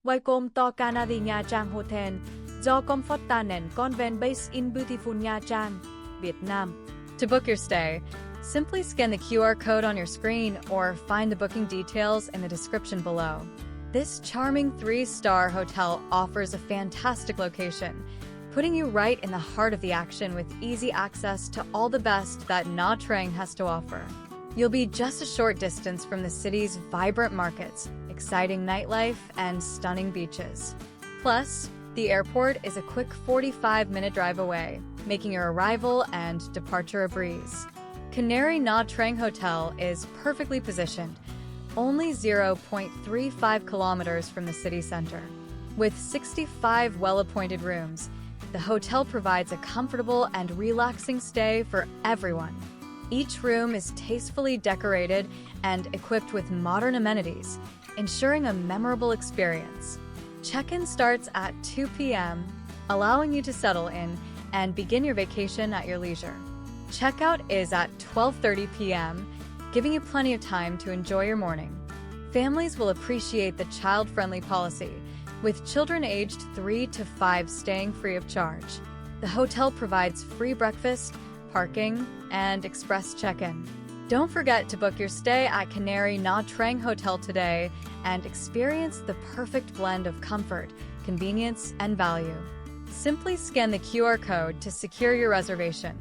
Welcome to Canary Nha Trang Hotel, do Comfortan and Convent based in beautiful Nha Trang, Vietnam. To book your stay, simply scan the QR code on your screen or find the booking details in the description below. This charming 3-star hotel offers a fantastic location, putting you right in the heart of the action with easy access to all the best that Nha Trang has to offer. You'll be just a short distance from the city's vibrant markets, exciting nightlife, and stunning beaches. Plus, the airport is a quick 45-minute drive away, making your arrival and departure a breeze. Canary Nha Trang Hotel is perfectly positioned, only 0.35 kilometers from the city center. With 65 well-appointed rooms, the hotel provides a comfortable and relaxing stay for everyone. Each room is tastefully decorated and equipped with modern amenities, ensuring a memorable experience. Check-in starts at 2 p.m., allowing you to settle in and begin your vacation at your leisure. Checkout is at 12:30 p.m., giving you plenty of time to enjoy your morning. Families will appreciate the child-friendly policy, with children aged 3 to 5 staying free of charge. The hotel provides free breakfast, parking, and express check-in. Don't forget to book your stay at Canary Nha Trang Hotel today and experience the perfect blend of comfort, convenience, and value. Simply scan the QR code to secure your reservation.